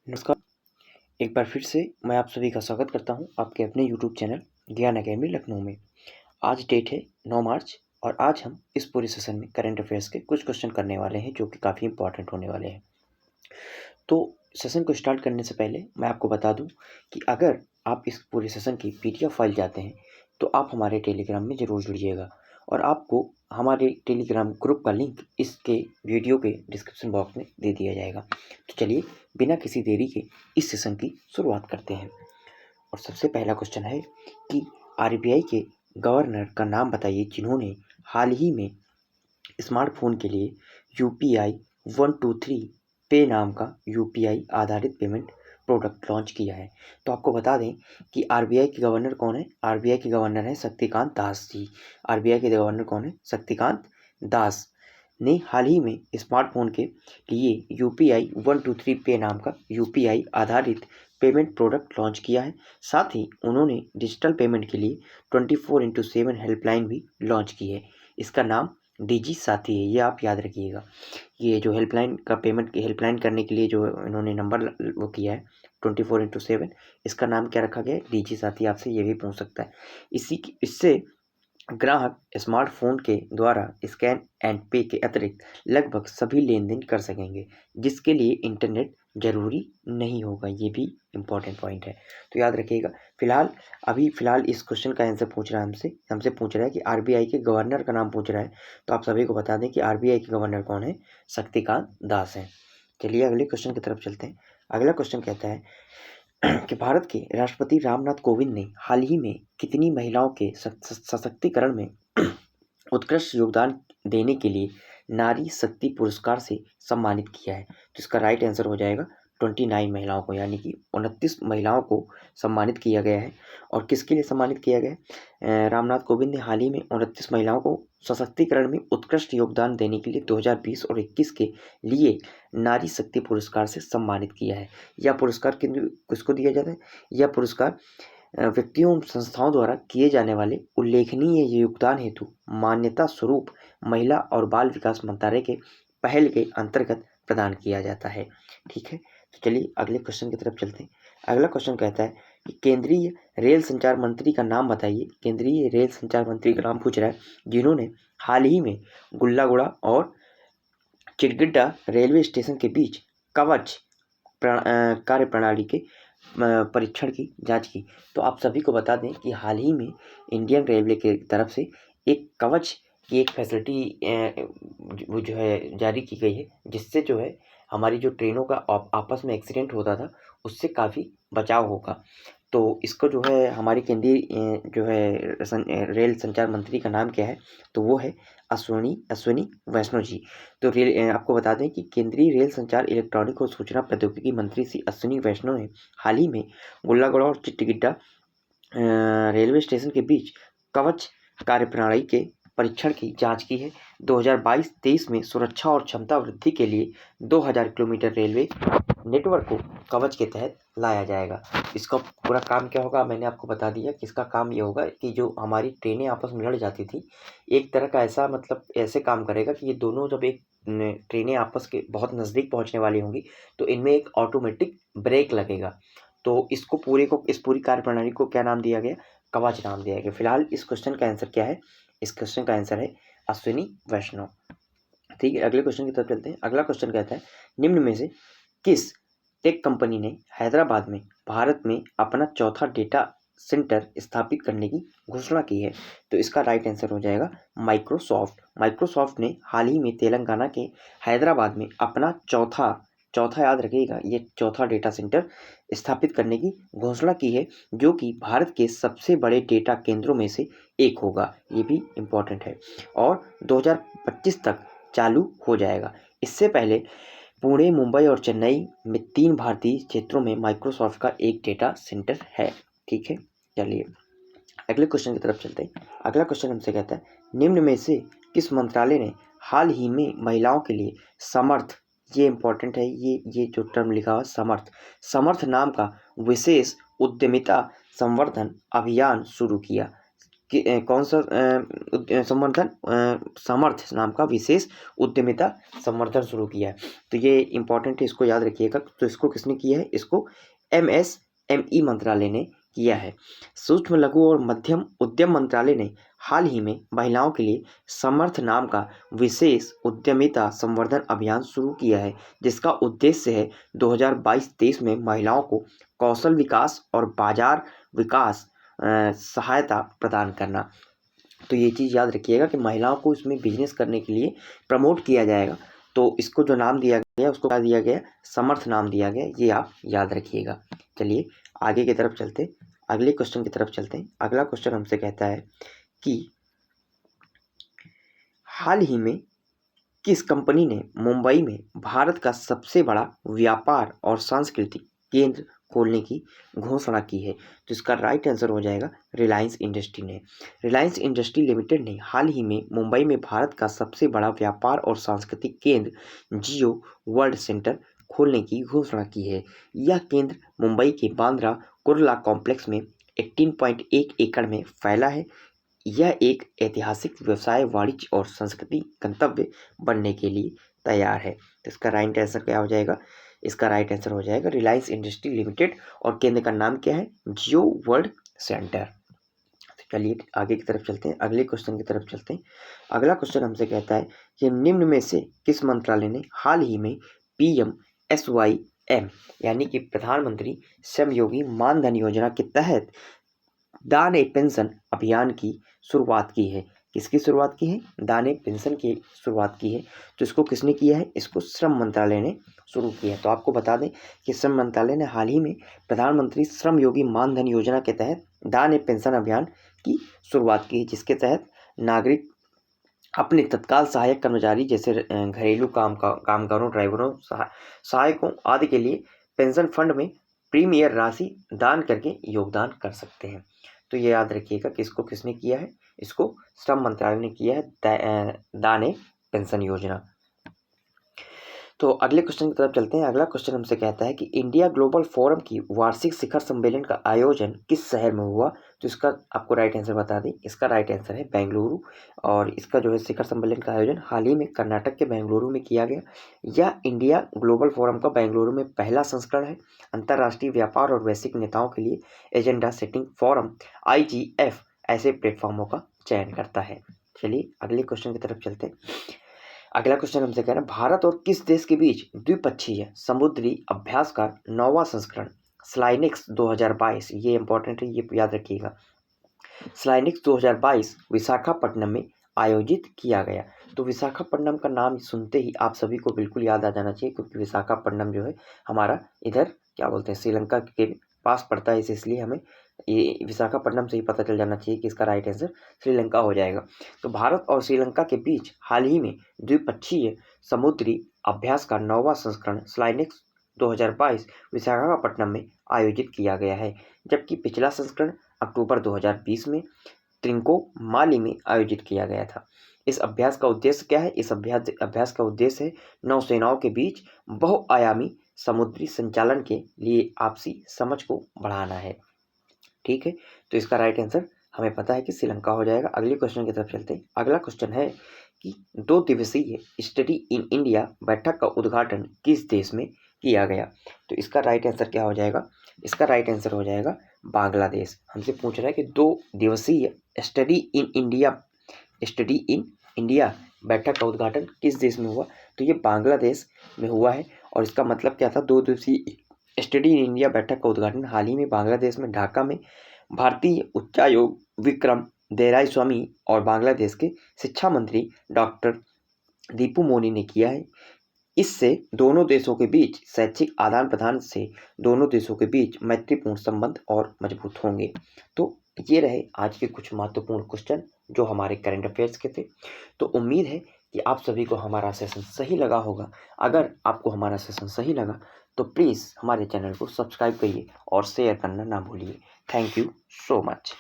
नमस्कार। एक बार फिर से मैं आप सभी का स्वागत करता हूं आपके अपने यूट्यूब चैनल ज्ञान अकेडमी लखनऊ में। आज डेट है 9 मार्च और आज हम इस पूरे सेशन में करंट अफेयर्स के कुछ क्वेश्चन करने वाले हैं जो कि काफ़ी इंपॉर्टेंट होने वाले हैं। तो सेशन को स्टार्ट करने से पहले मैं आपको बता दूं कि अगर आप इस पूरे सेशन की पीडीएफ फाइल चाहते हैं तो आप हमारे टेलीग्राम में ज़रूर जुड़िएगा और आपको हमारे टेलीग्राम ग्रुप का लिंक इसके वीडियो के डिस्क्रिप्शन बॉक्स में दे दिया जाएगा। तो चलिए बिना किसी देरी के इस सेशन की शुरुआत करते हैं। और सबसे पहला क्वेश्चन है कि आरबीआई के गवर्नर का नाम बताइए जिन्होंने हाल ही में स्मार्टफोन के लिए यूपीआई 123 पे नाम का यूपीआई आधारित पेमेंट प्रोडक्ट लॉन्च किया है। तो आपको बता दें कि आरबीआई के गवर्नर कौन है। आरबीआई के गवर्नर है शक्तिकांत दास जी। आरबीआई के गवर्नर कौन है? शक्तिकांत दास ने हाल ही में स्मार्टफोन के लिए यूपीआई 123 पे नाम का यूपीआई आधारित पेमेंट प्रोडक्ट लॉन्च किया है। साथ ही उन्होंने डिजिटल पेमेंट के लिए 24x7 हेल्पलाइन भी लॉन्च की है। इसका नाम डीजी साथी है, ये आप याद रखिएगा। ये जो हेल्पलाइन का पेमेंट हेल्पलाइन करने के लिए जो इन्होंने नंबर वो किया है 24x7, इसका नाम क्या रखा गया है? डीजी साथी। आपसे ये भी पूछ सकता है। इससे ग्राहक स्मार्टफोन के द्वारा स्कैन एंड पे के अतिरिक्त लगभग सभी लेन देन कर सकेंगे जिसके लिए इंटरनेट जरूरी नहीं होगा। ये भी इम्पोर्टेंट पॉइंट है, तो याद रखिएगा। फिलहाल इस क्वेश्चन का आंसर पूछ रहा है हमसे पूछ रहा है कि आरबीआई के गवर्नर का नाम पूछ रहा है। तो आप सभी को बता दें कि आरबीआई के गवर्नर कौन है? शक्तिकांत दास हैं। चलिए अगले क्वेश्चन की तरफ चलते हैं। अगला क्वेश्चन कहता है कि भारत के राष्ट्रपति रामनाथ कोविंद ने हाल ही में कितनी महिलाओं के सशक्तिकरण में उत्कृष्ट योगदान देने के लिए नारी शक्ति पुरस्कार से सम्मानित किया है? तो इसका राइट आंसर हो जाएगा 29 महिलाओं को, यानी कि 29 महिलाओं को सम्मानित किया गया है। और किसके लिए सम्मानित किया गया है? रामनाथ कोविंद ने हाल ही में 29 महिलाओं को सशक्तिकरण में उत्कृष्ट योगदान देने के लिए 2020 और 21 के लिए नारी शक्ति पुरस्कार से सम्मानित किया है। यह पुरस्कार किसको दिया जाता है? यह पुरस्कार व्यक्तियों संस्थाओं द्वारा किए जाने वाले उल्लेखनीय योगदान हेतु मान्यता स्वरूप महिला और बाल विकास मंत्रालय के पहल के अंतर्गत प्रदान किया जाता है। ठीक है, तो चलिए अगले क्वेश्चन की तरफ चलते हैं। अगला क्वेश्चन कहता है कि केंद्रीय रेल संचार मंत्री का नाम बताइए। केंद्रीय रेल संचार मंत्री का नाम पूछ रहा है जिन्होंने हाल ही में गुल्लागुड़ा और चिरगिड्डा रेलवे स्टेशन के बीच कवच कार्य प्रणाली के परीक्षण की जांच की। तो आप सभी को बता दें कि हाल ही में इंडियन रेलवे की तरफ से एक कवच की एक फैसिलिटी वो जो है जारी की गई है, जिससे जो है हमारी जो ट्रेनों का आपस में एक्सीडेंट होता था उससे काफ़ी बचाव होगा। तो इसको जो है हमारी केंद्रीय जो है रेल संचार मंत्री का नाम क्या है? तो वो है अश्विनी वैष्णव जी। तो आपको बता दें कि केंद्रीय रेल संचार इलेक्ट्रॉनिक और सूचना प्रौद्योगिकी मंत्री श्री अश्विनी वैष्णव ने हाल ही में गुल्लागुड़ा और चिट्टिगिड्डा रेलवे स्टेशन के बीच कवच कार्यप्रणाली के परीक्षण की जांच की है। 2022-23 में सुरक्षा और क्षमता वृद्धि के लिए 2000 किलोमीटर रेलवे नेटवर्क को कवच के तहत लाया जाएगा। इसका पूरा काम क्या होगा मैंने आपको बता दिया कि इसका काम ये होगा कि जो हमारी ट्रेनें आपस में लड़ जाती थी, एक तरह का ऐसा मतलब ऐसे काम करेगा कि ये दोनों जब एक ट्रेनें आपस के बहुत नज़दीक पहुंचने वाली होंगी तो इनमें एक ऑटोमेटिक ब्रेक लगेगा। तो इस पूरी कार्यप्रणाली को क्या नाम दिया गया? कवच नाम दिया गया। फिलहाल इस क्वेश्चन का आंसर क्या है? इस क्वेश्चन का आंसर है अश्विनी वैष्णव। ठीक है, अगले क्वेश्चन की तरफ चलते हैं। अगला क्वेश्चन कहता है निम्न में से किस टेक कंपनी ने हैदराबाद में भारत में अपना चौथा डेटा सेंटर स्थापित करने की घोषणा की है? तो इसका राइट आंसर हो जाएगा माइक्रोसॉफ्ट। माइक्रोसॉफ्ट ने हाल ही में तेलंगाना के हैदराबाद में अपना चौथा याद रखिएगा, ये चौथा डेटा सेंटर स्थापित करने की घोषणा की है, जो कि भारत के सबसे बड़े डेटा केंद्रों में से एक होगा। ये भी इम्पोर्टेंट है और 2025 तक चालू हो जाएगा। इससे पहले पुणे, मुंबई और चेन्नई में 3 भारतीय क्षेत्रों में माइक्रोसॉफ्ट का एक डेटा सेंटर है। ठीक है, चलिए अगले क्वेश्चन की तरफ चलते हैं। अगला क्वेश्चन हमसे कहता है निम्न में से किस मंत्रालय ने हाल ही में महिलाओं के लिए समर्थ, ये इंपॉर्टेंट है, ये जो टर्म लिखा हुआ समर्थ नाम का विशेष उद्यमिता संवर्धन अभियान शुरू किया? कौन सा संवर्धन सामर्थ्य नाम का विशेष उद्यमिता संवर्धन शुरू किया है। तो ये इंपॉर्टेंट है, इसको याद रखिएगा। तो इसको किसने किया है? इसको MSME मंत्रालय ने किया है। सूक्ष्म लघु और मध्यम उद्यम मंत्रालय ने हाल ही में महिलाओं के लिए समर्थ नाम का विशेष उद्यमिता संवर्धन अभियान शुरू किया है, जिसका उद्देश्य है 2022-23 में महिलाओं को कौशल विकास और बाजार विकास सहायता प्रदान करना। तो ये चीज़ याद रखिएगा कि महिलाओं को इसमें बिजनेस करने के लिए प्रमोट किया जाएगा। तो इसको जो नाम दिया गया उसको क्या दिया गया? समर्थ नाम दिया गया, ये आप याद रखिएगा। चलिए आगे की तरफ चलते, अगले क्वेश्चन की तरफ चलते हैं। अगला क्वेश्चन हमसे कहता है कि हाल ही में किस कंपनी ने मुंबई में भारत का सबसे बड़ा व्यापार और सांस्कृतिक केंद्र खोलने की घोषणा की है? तो इसका राइट आंसर हो जाएगा रिलायंस इंडस्ट्री ने। रिलायंस इंडस्ट्री लिमिटेड ने हाल ही में मुंबई में भारत का सबसे बड़ा व्यापार और सांस्कृतिक केंद्र जियो वर्ल्ड सेंटर खोलने की घोषणा की है। यह केंद्र मुंबई के बांद्रा कुर्ला कॉम्प्लेक्स में 18.1 एकड़ में फैला है। यह एक ऐतिहासिक व्यवसाय, वाणिज्य और संस्कृति गंतव्य बनने के लिए तैयार है। तो इसका राइट आंसर क्या हो जाएगा? इसका राइट आंसर हो जाएगा रिलायंस इंडस्ट्री लिमिटेड, और केंद्र का नाम क्या है? जियो वर्ल्ड सेंटर। चलिए आगे की तरफ चलते हैं, अगले क्वेश्चन की तरफ चलते हैं। अगला क्वेश्चन हमसे कहता है कि निम्न में से किस मंत्रालय ने हाल ही में PMSYM यानी कि प्रधानमंत्री श्रमयोगी मानधन योजना के तहत दान ए पेंशन अभियान की शुरुआत की है? किसकी शुरुआत की है? दान ए पेंशन की शुरुआत की है। तो इसको किसने किया है? इसको श्रम मंत्रालय ने शुरू किया है। तो आपको बता दें कि श्रम मंत्रालय ने हाल ही में प्रधानमंत्री श्रम योगी मानधन योजना के तहत दान ए पेंशन अभियान की शुरुआत की है, जिसके तहत नागरिक अपने तत्काल सहायक कर्मचारी जैसे घरेलू कामगारों, ड्राइवरों, सहायकों आदि के लिए पेंशन फंड में प्रीमियर राशि दान करके योगदान कर सकते हैं। तो ये याद रखिएगा कि इसको किसने किया है? इसको श्रम मंत्रालय ने किया है, दान ए पेंशन योजना। तो अगले क्वेश्चन की तरफ चलते हैं। अगला क्वेश्चन हमसे कहता है कि इंडिया ग्लोबल फोरम की वार्षिक शिखर सम्मेलन का आयोजन किस शहर में हुआ? तो इसका आपको राइट आंसर बता दें, इसका राइट आंसर है बेंगलुरु। और इसका जो है शिखर सम्मेलन का आयोजन हाल ही में कर्नाटक के बेंगलुरु में किया गया। यह इंडिया ग्लोबल फोरम का बेंगलुरु में पहला संस्करण है। अंतर्राष्ट्रीय व्यापार और वैश्विक नेताओं के लिए एजेंडा सेटिंग फोरम IGF ऐसे प्लेटफॉर्मों का चयन करता है। चलिए अगले क्वेश्चन की तरफ चलते हैं। अगला क्वेश्चन हमसे कह रहा है भारत और किस देश के बीच द्विपक्षीय समुद्री अभ्यास का 9वां संस्करण स्लाइनिक्स 2022, ये इंपॉर्टेंट है, ये याद रखिएगा, स्लाइनिक्स 2022 विशाखापट्टनम में आयोजित किया गया। तो विशाखापट्टनम का नाम सुनते ही आप सभी को बिल्कुल याद आ जाना चाहिए, क्योंकि विशाखापट्टनम जो है हमारा इधर क्या बोलते हैं श्रीलंका के पास पड़ता है, इसलिए हमें ये विशाखापट्टनम से ही पता चल जाना चाहिए कि इसका राइट आंसर श्रीलंका हो जाएगा। तो भारत और श्रीलंका के बीच हाल ही में द्विपक्षीय समुद्री अभ्यास का 9वां संस्करण स्लाइनिक्स 2022 विशाखापट्टनम में आयोजित किया गया है, जबकि पिछला संस्करण अक्टूबर 2020 में त्रिंकोमाली में आयोजित किया गया था। इस अभ्यास का उद्देश्य क्या है? इस अभ्यास का उद्देश्य है नौसेनाओं के बीच बहुआयामी समुद्री संचालन के लिए आपसी समझ को बढ़ाना है। ठीक है, तो इसका राइट आंसर हमें पता है कि श्रीलंका हो जाएगा। अगले क्वेश्चन की तरफ चलते हैं। अगला क्वेश्चन है कि 2 दिवसीय स्टडी इन इंडिया बैठक का उद्घाटन किस देश में किया गया? तो इसका राइट आंसर क्या हो जाएगा? इसका राइट आंसर हो जाएगा बांग्लादेश। हमसे पूछ रहा है कि 2 दिवसीय स्टडी इन इंडिया बैठक का उद्घाटन किस देश में हुआ? तो ये बांग्लादेश में हुआ है। और इसका मतलब क्या था? 2 दिवसीय स्टडी इन इंडिया बैठक का उद्घाटन हाल ही में बांग्लादेश में ढाका में भारतीय उच्चायोग विक्रम दोराईस्वामी और बांग्लादेश के शिक्षा मंत्री डॉक्टर दीपू मोनी ने किया है। इससे दोनों देशों के बीच शैक्षिक आदान प्रदान से दोनों देशों के बीच मैत्रीपूर्ण संबंध और मजबूत होंगे। तो ये रहे आज के कुछ महत्वपूर्ण क्वेश्चन जो हमारे करंट अफेयर्स के थे। तो उम्मीद है कि आप सभी को हमारा सेशन सही लगा होगा। अगर आपको हमारा सेशन सही लगा तो प्लीज़ हमारे चैनल को सब्सक्राइब करिए और शेयर करना ना भूलिए। Thank you so much.